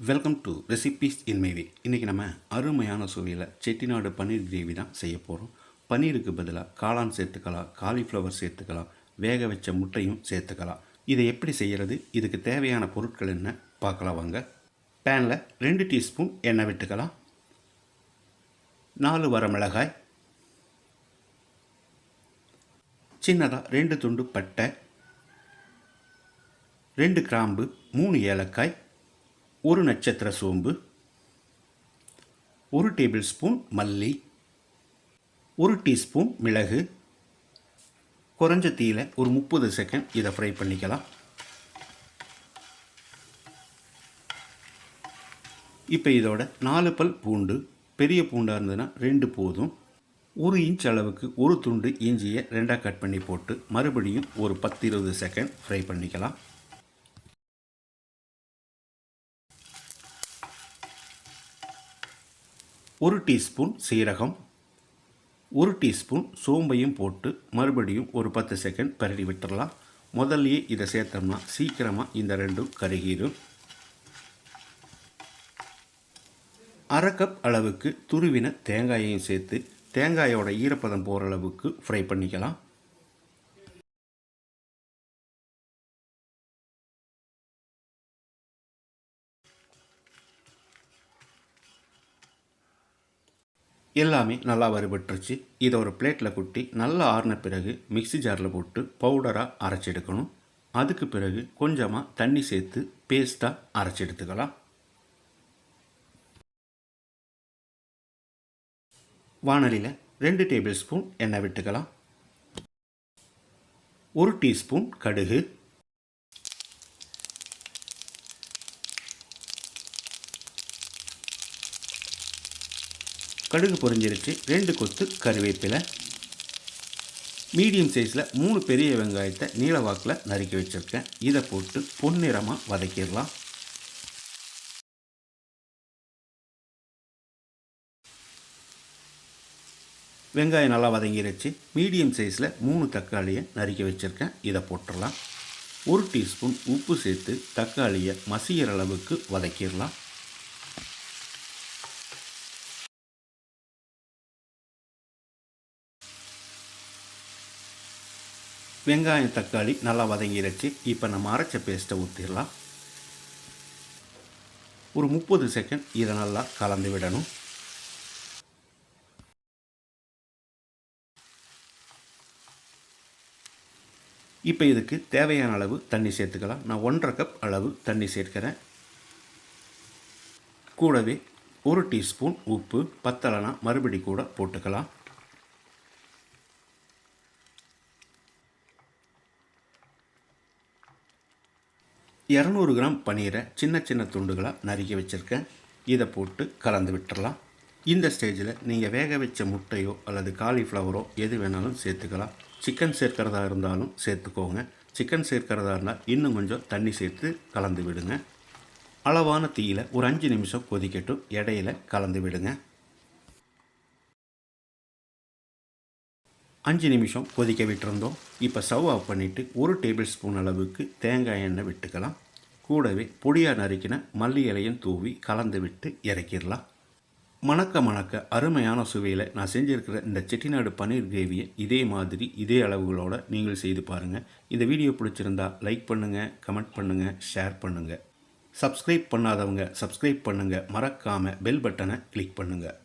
Welcome to recipes in my way. இன்றைக்கி நம்ம அருமையான சுவையில் செட்டிநாடு பன்னீர் கிரேவி தான் செய்ய போகிறோம். பன்னீருக்கு பதிலாக காளான் சேர்த்துக்கலாம், காலிஃப்ளவர் சேர்த்துக்கலாம், வேக வச்ச முட்டையும் சேர்த்துக்கலாம். இதை எப்படி செய்கிறது, இதுக்கு தேவையான பொருட்கள் என்ன பார்க்கலாம் வாங்க. பேனில் 2 டீஸ்பூன் எண்ணெய் விட்டுக்கலாம். 4 வரமிளகாய், சின்னதாக 2 துண்டு பட்டை, 2 கிராம்பு, 3 ஏலக்காய், 1 நட்சத்திர சோம்பு, 1 டேபிள் ஸ்பூன் மல்லி, 1 டீஸ்பூன் மிளகு. குறைஞ்ச தீயில ஒரு 30 செகண்ட் இதை ஃப்ரை பண்ணிக்கலாம். இப்போ இதோட 4 பல் பூண்டு, பெரிய பூண்டாக இருந்ததுன்னா 2 போதும். 1 இன்ச் அளவுக்கு 1 துண்டு இஞ்சியை 2ஆக கட் பண்ணி போட்டு மறுபடியும் ஒரு 10-20 செகண்ட் ஃப்ரை பண்ணிக்கலாம். 1 டீஸ்பூன் சீரகம், 1 டீஸ்பூன் சோம்பையும் போட்டு மறுபடியும் ஒரு 10 செகண்ட் பரட்டி விட்டுடலாம். முதல்லையே இதை சேர்த்தோம்னா சீக்கிரமாக இந்த ரெண்டும் கருகிடும். 1/2 கப் அளவுக்கு துருவின தேங்காயையும் சேர்த்து தேங்காயோட ஈரப்பதம் போகிற அளவுக்கு ஃப்ரை பண்ணிக்கலாம். எல்லாமே நல்லா வறுபட்டுருச்சு. இதை ஒரு பிளேட்டில் கொட்டி நல்லா ஆறின பிறகு மிக்ஸி ஜாரில் போட்டு பவுடராக அரைச்சி எடுக்கணும். அதுக்கு பிறகு கொஞ்சமாக தண்ணி சேர்த்து பேஸ்ட்டாக அரைச்சி எடுத்துக்கலாம். வாணலியில் 2 டேபிள் ஸ்பூன் எண்ணெய் விட்டுக்கலாம். 1 டீஸ்பூன் கடுகு, கடுகு பொரிஞ்சிருச்சு. 2 கொத்து கருவேப்பிலை, மீடியம் சைஸில் 3 பெரிய வெங்காயத்தை நீளவாக்கில் நறுக்கி வச்சுருக்கேன். இதை போட்டு பொன்னிறமாக வதக்கிடலாம். வெங்காயம் நல்லா வதங்கிருச்சு. மீடியம் சைஸில் 3 தக்காளியை நறுக்கி வச்சுருக்கேன். இதை போட்டுடலாம். 1 டீஸ்பூன் உப்பு சேர்த்து தக்காளியை மசிகிற அளவுக்கு வதக்கிடலாம். வெங்காயம் தக்காளி நல்லா வதங்கிடுச்சு. இப்போ நம்ம அரைச்ச பேஸ்ட்டை ஊற்றிடலாம். ஒரு 30 செகண்ட் இதை நல்லா கலந்து விடணும். இப்போ இதுக்கு தேவையான அளவு தண்ணி சேர்த்துக்கலாம். நான் 1/2 கப் அளவு தண்ணி சேர்க்கிறேன். கூடவே 1 டீஸ்பூன் உப்பு, பத்தலைனா மறுபடி கூட போட்டுக்கலாம். 200 கிராம் பன்னீரை சின்ன சின்ன துண்டுகளாக நறுக்கி வச்சுருக்கேன். இதை போட்டு கலந்து விட்டுடலாம். இந்த ஸ்டேஜில் நீங்கள் வேக வச்ச முட்டையோ அல்லது காலிஃப்ளவரோ எது வேணாலும் சேர்த்துக்கலாம். சிக்கன் சேர்க்கிறதா இருந்தாலும் சேர்த்துக்கோங்க. சிக்கன் சேர்க்கிறதா இருந்தால் இன்னும் கொஞ்சம் தண்ணி சேர்த்து கலந்து விடுங்க. அளவான தீயில் ஒரு 5 நிமிஷம் கொதிக்கட்டும். இடையில கலந்து விடுங்க. 5 நிமிஷம் கொதிக்க விட்டுருந்தோம். இப்போ ஸ்டவ் ஆஃப் பண்ணிவிட்டு 1 டேபிள் ஸ்பூன் அளவுக்கு தேங்காய் எண்ணெய் விட்டுக்கலாம். கூடவே பொடியாக நறுக்கின மல்லி இலையும் தூவி கலந்து விட்டு இறக்கிடலாம். மணக்க அருமையான சுவையில் நான் செஞ்சுருக்கிற இந்த செட்டிநாடு பன்னீர் கிரேவியை இதே மாதிரி இதே அளவுகளோடு நீங்கள் செய்து பாருங்கள். இந்த வீடியோ பிடிச்சிருந்தா லைக் பண்ணுங்கள், கமெண்ட் பண்ணுங்கள், ஷேர் பண்ணுங்கள். சப்ஸ்கிரைப் பண்ணாதவங்க சப்ஸ்கிரைப் பண்ணுங்கள். மறக்காமல் பெல் பட்டனை கிளிக் பண்ணுங்கள்.